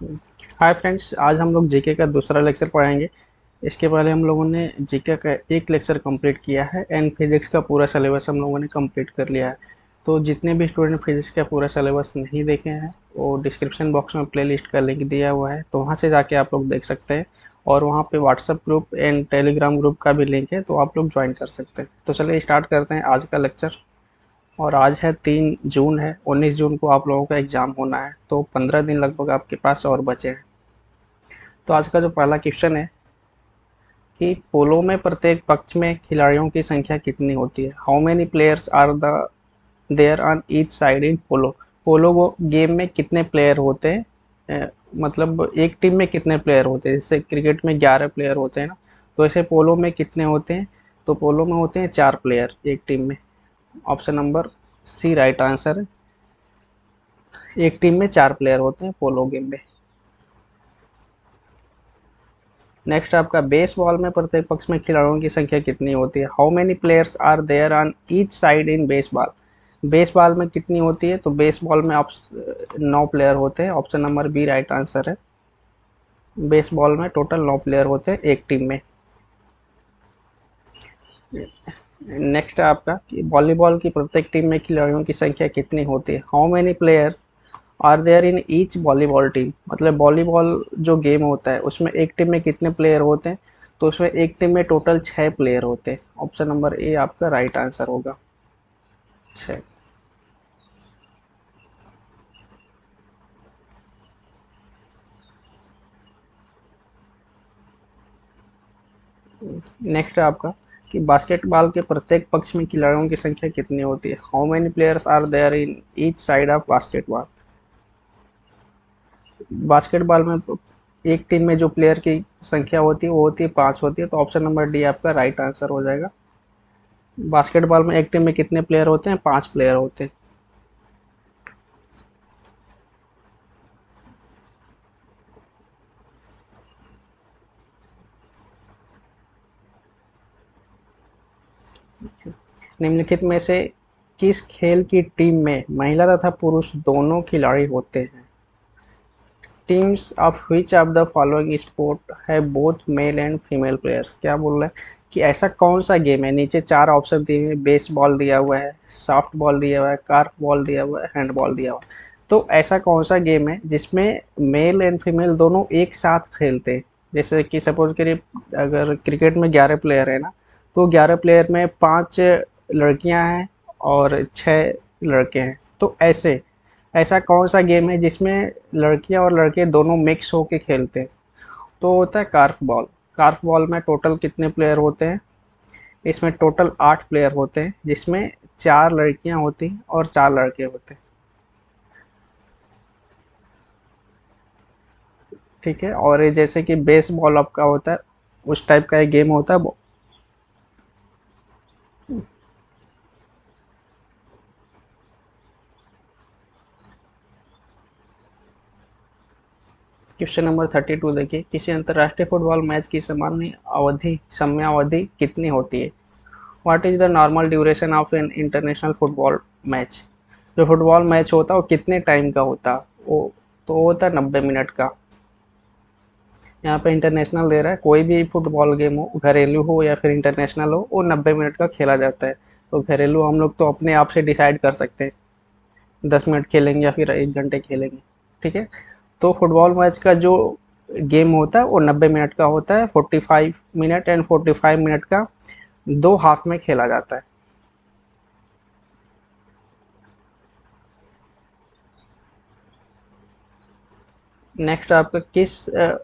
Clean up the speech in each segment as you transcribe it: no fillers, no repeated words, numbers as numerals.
Hi friends, आज हम लोग जीके का दूसरा लेक्चर पढ़ाएंगे। इसके पहले हम लोगों ने जीके का एक लेक्चर कंप्लीट किया है एंड फिजिक्स का पूरा सिलेबस हम लोगों ने कंप्लीट कर लिया है। तो जितने भी स्टूडेंट फिजिक्स का पूरा सिलेबस नहीं देखे हैं वो डिस्क्रिप्शन बॉक्स में प्लेलिस्ट का लिंक दिया हुआ है, तो वहाँ से जाके आप लोग देख सकते हैं। और वहाँ पे WhatsApp group and Telegram group का भी लिंक है, तो आप लोग ज्वाइन कर सकते हैं। तो चलिए स्टार्ट करते हैं आज का लेक्चर। और आज है 3 जून है, 19 जून को आप लोगों का एग्ज़ाम होना है, तो 15 दिन लगभग आपके पास और बचे हैं। तो आज का जो पहला क्वेश्चन है कि पोलो में प्रत्येक पक्ष में खिलाड़ियों की संख्या कितनी होती है। How many players are there on each side in polo. Polo game में कितने प्लेयर होते हैं, मतलब एक टीम में कितने प्लेयर होते हैं। जैसे क्रिकेट में 11 प्लेयर होते हैं ना, तो ऐसे पोलो में कितने होते हैं। तो पोलो में होते हैं 4 प्लेयर एक टीम में। Option number C right answer है। एक टीम में 4 प्लेयर होते हैं पोलो गेम में। नेक्स्ट आपका बेसबॉल में प्रत्येक पक्ष में खिलाड़ियों की संख्या कितनी होती है। How many players are there on each side in baseball. Baseball में कितनी होती है, तो बेसबॉल में 9 प्लेयर होते हैं। Option number B right answer है। बेसबॉल में टोटल 9 प्लेयर होते हैं एक टीम में। नेक्स्ट है आपका कि वॉलीबॉल की प्रत्येक टीम में खिलाड़ियों की संख्या कितनी होती है। How many player are there in each volleyball team. मतलब वॉलीबॉल जो गेम होता है उसमें एक टीम में कितने प्लेयर होते हैं, तो उसमें एक टीम में टोटल 6 प्लेयर होते हैं। ऑप्शन नंबर ए आपका राइट आंसर होगा, 6। नेक्स्ट है आपका कि बास्केटबॉल के प्रत्येक पक्ष में खिलाड़ियों की संख्या कितनी होती है। How many players are there in each side of basketball. Basketball में एक टीम में जो प्लेयर की संख्या होती है वो होती है 5 होती है, तो ऑप्शन नंबर डी आपका राइट आंसर हो जाएगा। बास्केटबॉल में एक टीम में कितने प्लेयर होते हैं, 5 प्लेयर होते हैं। निम्नलिखित में से किस खेल की टीम में महिला तथा पुरुष दोनों खिलाड़ी होते हैं। Teams of which of the following sport है both male and female players. क्या बोल रहा है कि ऐसा कौन सा गेम है। नीचे 4 ऑप्शन दिए हुए हैं, बेस बॉल दिया हुआ है, सॉफ्ट बॉल दिया हुआ है, कार्क बॉल दिया हुआ है, हैंड बॉल दिया हुआ है। तो ऐसा कौन सा गेम है जिसमें मेल एंड फीमेल दोनों एक साथ खेलते हैं। जैसे कि सपोज करिए अगर क्रिकेट में 11 प्लेयर है ना, तो 11 प्लेयर में 5 लड़कियां हैं और 6 लड़के हैं। तो ऐसे ऐसा कौन सा गेम है जिसमें लड़कियां और लड़के दोनों मिक्स होके खेलते हैं, तो होता है कार्फ बॉल। कार्फ बॉल में टोटल कितने प्लेयर होते हैं, इसमें टोटल 8 प्लेयर होते हैं, जिसमें 4 लड़कियां होती हैं और 4 लड़के होते हैं। ठीक है, और ये जैसे कि बेस बॉल आपका होता है उस टाइप का एक गेम होता है। क्वेश्चन नंबर 32 देखिए, किसी अंतर्राष्ट्रीय फुटबॉल मैच की समयावधि कितनी होती है। What is the normal duration of an international football match. जो फुटबॉल मैच होता है वो कितने टाइम का होता है, वो तो वो होता है 90 मिनट का। यहाँ पे इंटरनेशनल दे रहा है, कोई भी फुटबॉल गेम हो, घरेलू हो या फिर इंटरनेशनल हो, वो 90 मिनट का खेला जाता है। तो घरेलू हम लोग तो अपने आप से डिसाइड कर सकते हैं 10 मिनट खेलेंगे या फिर 1 घंटे खेलेंगे। ठीक है, तो फुटबॉल मैच का जो गेम होता है वो 90 मिनट का होता है। 45 मिनट एंड 45 मिनट का दो हाफ में खेला जाता है। नेक्स्ट आपका किस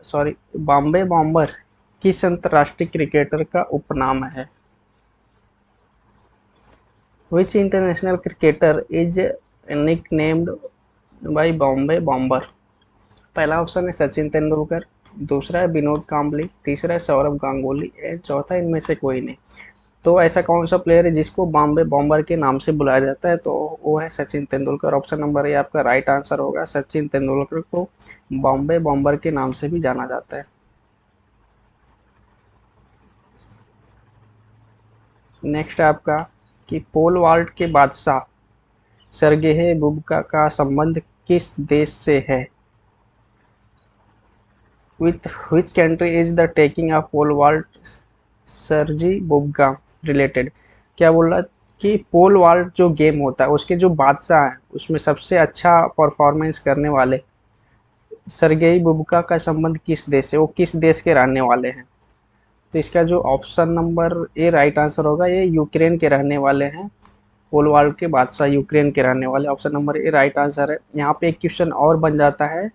सॉरी बॉम्बे बॉम्बर किस अंतर्राष्ट्रीय क्रिकेटर का उपनाम है। Which international cricketer is nicknamed by Bombay bomber. पहला ऑप्शन है सचिन तेंदुलकर, दूसरा है विनोद कांबली, तीसरा है सौरभ गांगुली एंड चौथा इनमें से कोई नहीं। तो ऐसा कौन सा प्लेयर है जिसको बॉम्बे बॉम्बर के नाम से बुलाया जाता है, तो वो है Sachin Tendulkar. Option number A आपका राइट आंसर होगा। सचिन तेंदुलकर को बॉम्बे बॉम्बर के नाम से भी जाना जाता है। नेक्स्ट आपका कि पोल वाल्ट के बादशाह सरगेह बुबका का संबंध किस देश से है। with which country is the taking of pole vault Sergey Bubka related. क्या बोल रहा है कि पोल वाल्ट जो गेम होता है उसके जो बादशाह हैं उसमें सबसे अच्छा परफॉर्मेंस करने वाले सरगेई बुबका का संबंध किस देश से, वो किस देश के रहने वाले हैं। तो इसका जो option number A right answer होगा, ये यूक्रेन के रहने वाले हैं। पोल वाल्ट के बादशाह यूक्रेन के रहने वाले, option number A right answer है। यहाँ पे एक क्वेश्चन और बन जाता है,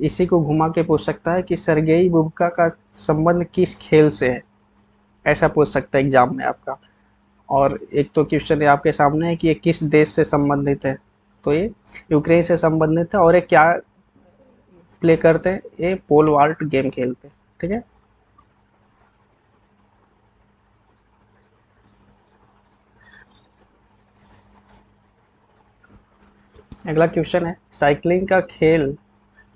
इसी को घुमा के पूछ सकता है कि सरगेई बुबका का संबंध किस खेल से है, ऐसा पूछ सकता है एग्जाम में आपका। और एक तो क्वेश्चन ये आपके सामने है कि ये किस देश से संबंधित है, तो ये यूक्रेन से संबंधित है। और ये क्या प्ले करते हैं, ये पोल वाल्ट गेम खेलते हैं। ठीक है, अगला क्वेश्चन है साइकिलिंग का खेल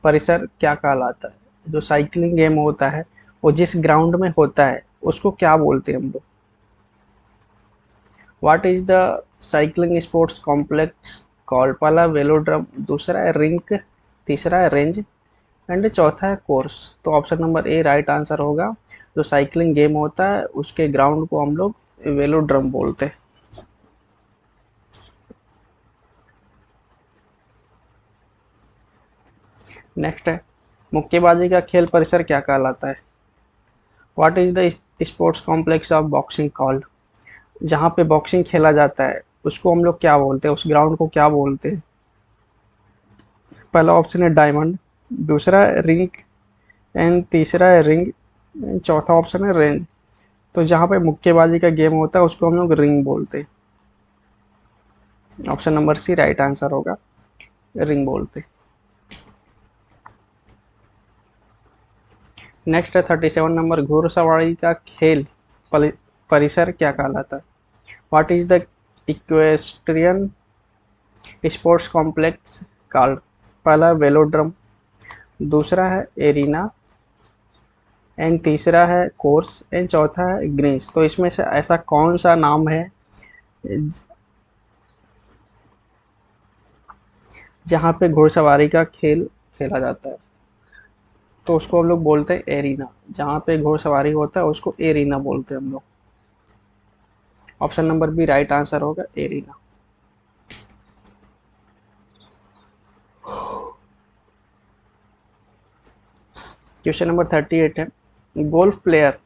परिसर क्या कहलाता है। जो साइकिलिंग गेम होता है वो जिस ग्राउंड में होता है उसको क्या बोलते हैं हम लोग। What is the cycling sports complex called. पहला वेलोड्रम, दूसरा है रिंक, तीसरा है रेंज एंड चौथा है कोर्स। तो option number A right answer होगा। जो साइकिलिंग गेम होता है उसके ग्राउंड को हम लोग वेलोड्रम बोलते हैं। नेक्स्ट है मुक्केबाजी का खेल परिसर क्या कहलाता है। What is the sports complex of boxing called. जहाँ पे बॉक्सिंग खेला जाता है उसको हम लोग क्या बोलते हैं, उस ग्राउंड को क्या बोलते हैं। पहला ऑप्शन है डायमंड, दूसरा है रिंग एंड तीसरा है रिंग, चौथा ऑप्शन है रेंज। तो जहाँ पे मुक्केबाजी का गेम होता है उसको हम लोग रिंग बोलते हैं। Option number C right answer होगा, रिंग बोलते। नेक्स्ट है 37 नंबर, घुड़सवारी का खेल परिसर क्या कहलाता है। What is the equestrian sports complex called. पहला वेलोड्रम, दूसरा है एरिना एंड तीसरा है कोर्स एंड चौथा है ग्रीन्स। तो इसमें से ऐसा कौन सा नाम है जहाँ पे घुड़सवारी का खेल खेला जाता है। तो उसको हम लोग बोलते हैं एरिना। जहाँ पे घुड़सवारी होता है उसको एरिना बोलते हैं हम लोग। Option number B right answer होगा, एरिना। क्वेश्चन नंबर 38 है गोल्फ प्लेयर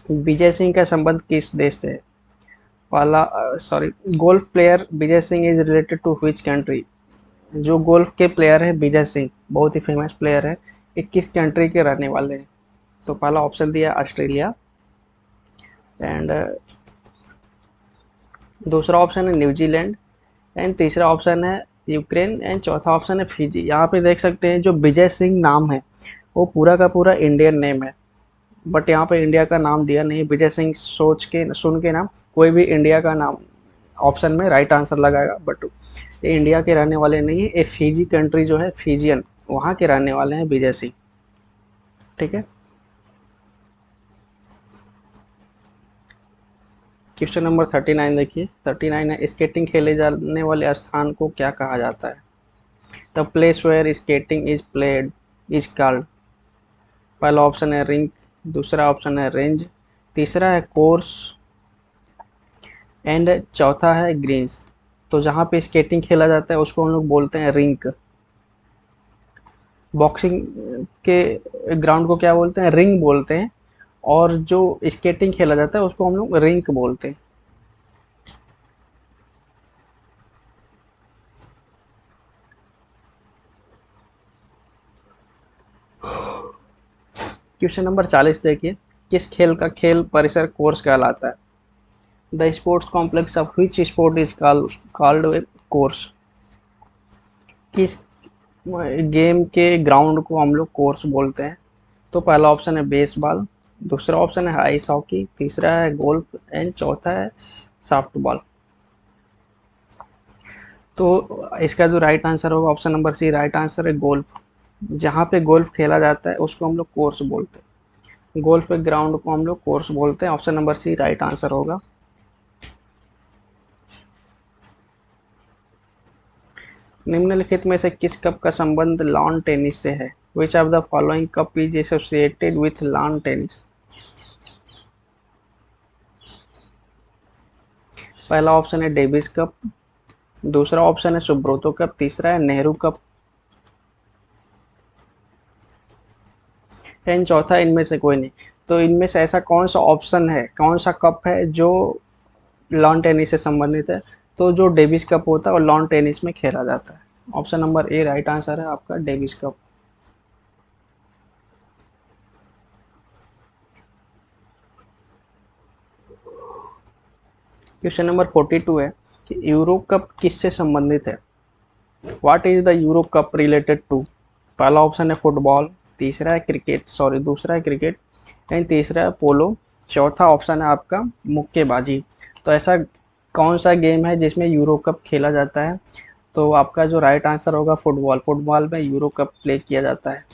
विजय सिंह का संबंध किस देश से है। पहला sorry golf player Vijay Singh is related to which country. जो गोल्फ के प्लेयर है विजय सिंह, बहुत ही फेमस प्लेयर है, ये किस कंट्री के रहने वाले हैं। तो पहला ऑप्शन दिया ऑस्ट्रेलिया एंड दूसरा ऑप्शन है न्यूजीलैंड एंड तीसरा ऑप्शन है यूक्रेन एंड चौथा ऑप्शन है फिजी। यहाँ पे देख सकते हैं जो विजय सिंह नाम है वो पूरा का पूरा इंडियन नेम है, बट यहाँ पे इंडिया का नाम दिया नहीं। विजय सिंह सोच के सुन के ना कोई भी इंडिया का नाम ऑप्शन में राइट आंसर लगाएगा, बट ये इंडिया के रहने वाले नहीं है, ये फिजी कंट्री जो है फिजियन, वहाँ के रहने वाले हैं विजय सिंह। ठीक है, क्वेश्चन नंबर 39 देखिए। 39 है स्केटिंग खेले जाने वाले स्थान को क्या कहा जाता है। The place where skating is played is called. पहला ऑप्शन है रिंक, दूसरा ऑप्शन है रेंज, तीसरा है कोर्स एंड चौथा है ग्रीन्स। तो जहाँ पे स्केटिंग खेला जाता है उसको हम लोग बोलते हैं रिंक। बॉक्सिंग के ग्राउंड को क्या बोलते हैं, रिंग बोलते हैं। और जो स्केटिंग खेला जाता है उसको हम लोग रिंक बोलते हैं। क्वेश्चन नंबर 40 देखिए। किस खेल का खेल परिसर कोर्स कहलाता है। The sports complex of which sport is called course. किस गेम के ग्राउंड को हम लोग कोर्स बोलते हैं। तो पहला ऑप्शन है बेसबॉल, दूसरा ऑप्शन है आइस हॉकी, तीसरा है गोल्फ एंड चौथा है सॉफ्टबॉल। तो इसका जो राइट आंसर होगा option number C right answer है गोल्फ। जहाँ पे गोल्फ खेला जाता है उसको हम लोग कोर्स बोलते हैं। गोल्फ के ग्राउंड को हम लोग कोर्स बोलते हैं। Option number C right answer होगा। निम्नलिखित में से किस कप का संबंध लॉन टेनिस से है। विच of the following cup is associated with lawn tennis? पहला ऑप्शन है डेविस कप, दूसरा ऑप्शन है सुब्रोतो कप, तीसरा है नेहरू कप, एंड चौथा इनमें से कोई नहीं। तो इनमें से ऐसा कौन सा ऑप्शन है, कौन सा कप है जो लॉन टेनिस से संबंधित है? तो जो डेविस कप होता है वो लॉन टेनिस में खेला जाता है। Option number A right answer है आपका, डेविस कप। क्वेश्चन नंबर 42 है कि यूरो कप किससे संबंधित है? What is the euro cup related to? पहला ऑप्शन है फुटबॉल, दूसरा है क्रिकेट एंड तीसरा है पोलो, चौथा ऑप्शन है आपका मुक्केबाजी। तो ऐसा कौन सा गेम है जिसमें यूरो कप खेला जाता है? तो आपका जो राइट आंसर होगा फुटबॉल। फुटबॉल में यूरो कप प्ले किया जाता है।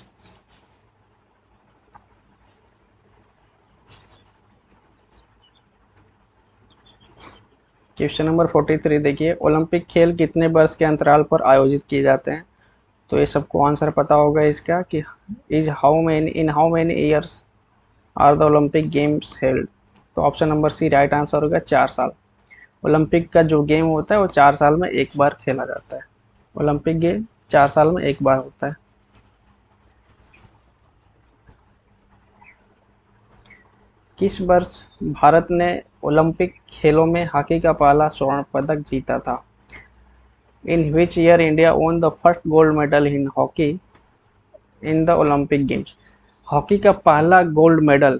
क्वेश्चन नंबर 43 देखिए, ओलंपिक खेल कितने वर्ष के अंतराल पर आयोजित किए जाते हैं? तो ये सबको आंसर पता होगा इसका कि in how many years are the Olympic games held? तो option number C right answer होगा 4 साल। ओलंपिक का जो गेम होता है वो 4 साल में एक बार खेला जाता है। ओलंपिक गेम 4 साल में एक बार होता है। किस वर्ष भारत ने ओलंपिक खेलों में हॉकी का पहला स्वर्ण पदक जीता था? In which year India won the first gold medal in hockey in the Olympic games? हॉकी का पहला गोल्ड मेडल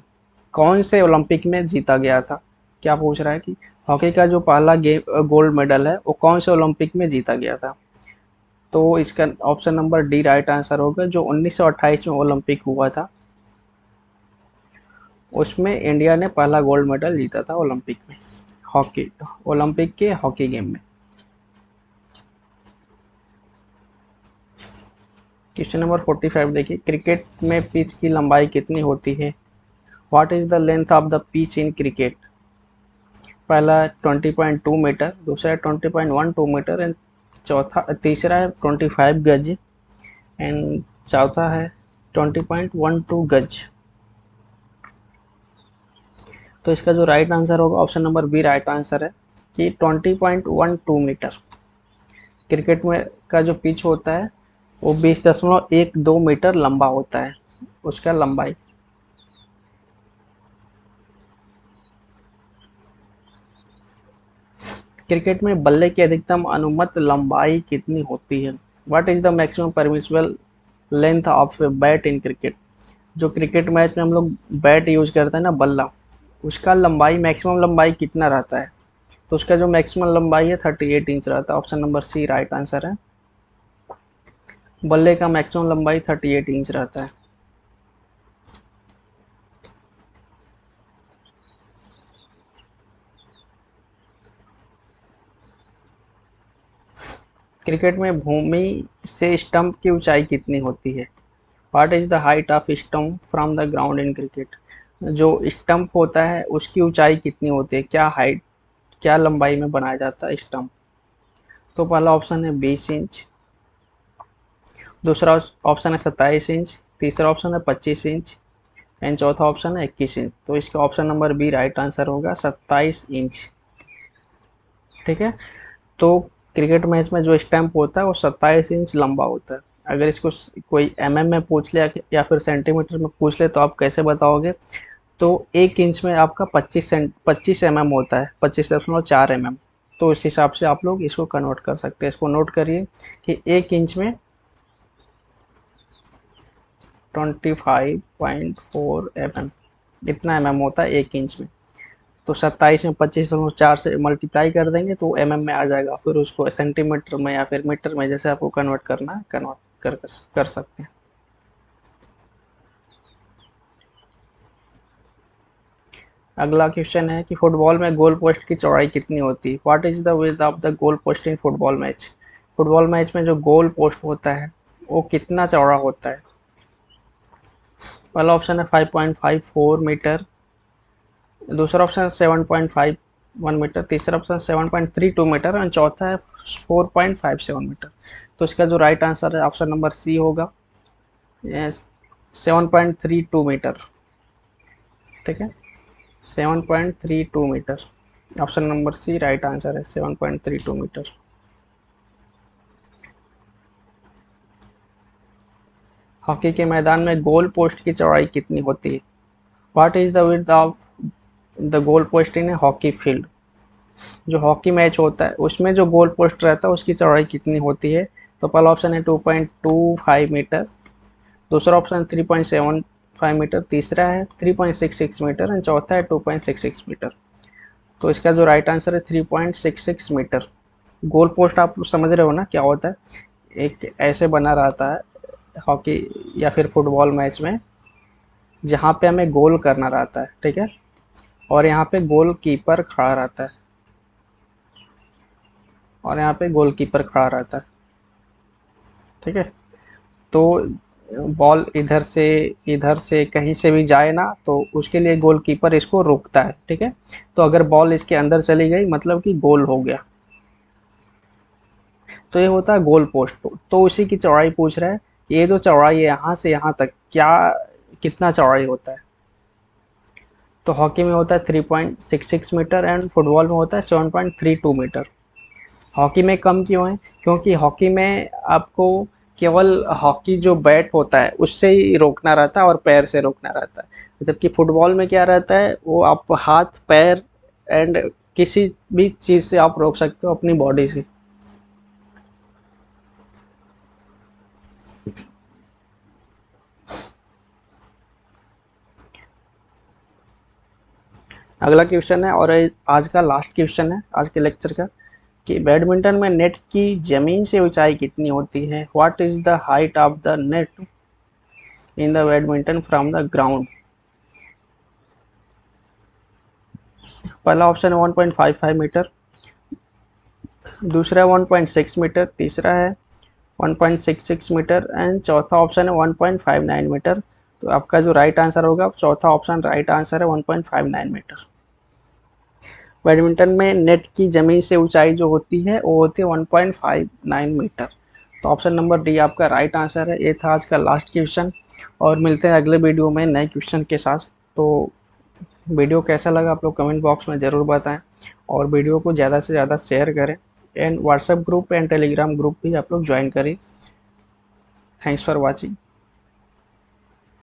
कौन से ओलंपिक में जीता गया था? क्या पूछ रहा है कि हॉकी का जो पहला गेम गोल्ड मेडल है वो कौन से ओलंपिक में जीता गया था? तो इसका option number D right answer होगा, जो 1928 में ओलंपिक हुआ था उसमें इंडिया ने पहला गोल्ड मेडल जीता था ओलंपिक में, हॉकी, ओलंपिक के हॉकी गेम में। क्वेश्चन नंबर 45 देखिए, क्रिकेट में पिच की लंबाई कितनी होती है? What is the length of the pitch in cricket? पहला 20.2 मीटर, दूसरा है 20.12 मीटर एंड तीसरा है 25 गज एंड चौथा है 20.12 गज। तो इसका जो राइट आंसर होगा option number B right answer है कि 20.12 मीटर। क्रिकेट में का जो पिच होता है वो 20.12 मीटर लंबा होता है, उसका लंबाई। क्रिकेट में बल्ले की अधिकतम अनुमत लंबाई कितनी होती है? What is the maximum permissible length of a bat in cricket? जो क्रिकेट मैच में हम लोग बैट यूज करते हैं ना, बल्ला, उसका लंबाई, मैक्सिमम लंबाई कितना रहता है? तो उसका जो मैक्सिमम लंबाई है 38 इंच रहता है। Option number C right answer है, बल्ले का मैक्सिमम लंबाई 38 इंच रहता है। क्रिकेट में भूमि से स्टंप की ऊंचाई कितनी होती है? What is the height off stump from the ground in cricket? जो स्टंप होता है उसकी ऊंचाई कितनी होती है, क्या हाइट, क्या लंबाई में बनाया जाता है स्टंप? तो पहला ऑप्शन है 20 इंच, दूसरा ऑप्शन है 27 इंच, तीसरा ऑप्शन है 25 इंच एंड चौथा ऑप्शन है 21 इंच। तो इसका option number B right answer होगा 27 इंच। ठीक है, तो क्रिकेट मैच में जो स्टंप होता है वो 27 इंच लंबा होता है। अगर इसको कोई में पूछ ले या फिर सेंटीमीटर में पूछ ले तो आप कैसे बताओगे? तो 1 इंच में आपका 25 होता है, 25.4 तो इस हिसाब से आप लोग इसको कन्वर्ट कर सकते हैं। इसको नोट करिए कि 1 इंच में 25.4 इतना होता है 1 इंच में। तो 27 में 25.4 से मल्टीप्लाई कर देंगे तो में आ जाएगा, फिर उसको सेंटीमीटर में या फिर मीटर में जैसे आपको कन्वर्ट करना है कन्वर्ट कर सकते हैं। अगला क्वेश्चन है कि फुटबॉल में गोल पोस्ट की चौड़ाई कितनी होती है? What is the width of the goal post in football match? Football match में जो गोल पोस्ट होता है वो कितना चौड़ा होता है? पहला ऑप्शन है 5.54 मीटर, दूसरा ऑप्शन है 7.51 मीटर, तीसरा ऑप्शन 7.32 मीटर और चौथा है 4.57 मीटर। तो इसका जो राइट आंसर है ऑप्शन नंबर सी होगा, 7.32 मीटर। ठीक है, 7.32 metre. Option number C right answer है, 7.32 मीटर। हॉकी के मैदान में गोल पोस्ट की चौड़ाई कितनी होती है? What is the width of the goal post in A hockey field? जो हॉकी मैच होता है उसमें जो गोल पोस्ट रहता है उसकी चौड़ाई कितनी होती है? तो पहला ऑप्शन है 2.25 मीटर, दूसरा ऑप्शन 3.75 मीटर, तीसरा है 3.66 मीटर एंड चौथा है 2.66 मीटर। तो इसका जो राइट आंसर है 3.66 मीटर। गोल पोस्ट आप समझ रहे हो ना क्या होता है? एक ऐसे बना रहता है हॉकी या फिर फुटबॉल मैच में, जहाँ पे हमें गोल करना रहता है, ठीक है, और यहाँ पे गोल कीपर खड़ा रहता है, और यहाँ पे गोल कीपर खड़ा रहता है। ठीक है, तो बॉल इधर से कहीं से भी जाए ना, तो उसके लिए गोलकीपर इसको रोकता है। ठीक है, तो अगर बॉल इसके अंदर चली गई मतलब कि गोल हो गया। तो ये होता है गोल पोस्ट। तो उसी की चौड़ाई पूछ रहा है, ये जो चौड़ाई है यहाँ से यहाँ तक क्या, कितना चौड़ाई होता है? तो हॉकी में होता है 3.66 मीटर एंड फुटबॉल में होता है 7.32 मीटर। हॉकी में कम क्यों है? क्योंकि हॉकी में आपको केवल हॉकी जो बैट होता है उससे ही रोकना रहता है और पैर से रोकना रहता है, जबकि फुटबॉल में क्या रहता है, वो आप हाथ पैर एंड किसी भी चीज़ से आप रोक सकते हो अपनी बॉडी से। अगला क्वेश्चन है और आज का लास्ट क्वेश्चन है आज के लेक्चर का, कि बैडमिंटन में नेट की जमीन से ऊंचाई कितनी होती है? What is the height of the net in the badminton from the ground? पहला ऑप्शन है 1.55 मीटर, दूसरा है 1.6 मीटर, तीसरा है 1.66 मीटर एंड चौथा ऑप्शन है 1.59 मीटर। तो आपका जो राइट आंसर होगा, चौथा ऑप्शन राइट आंसर है 1.59 मीटर। बैडमिंटन में नेट की ज़मीन से ऊंचाई जो होती है वो होती है 1.59 मीटर। तो ऑप्शन नंबर डी आपका राइट आंसर है। ये था आज का लास्ट क्वेश्चन, और मिलते हैं अगले वीडियो में नए क्वेश्चन के साथ। तो वीडियो कैसा लगा आप लोग कमेंट बॉक्स में ज़रूर बताएं, और वीडियो को ज़्यादा से ज़्यादा शेयर करें and WhatsApp group and Telegram group भी आप लोग ज्वाइन करें। Thanks for watching.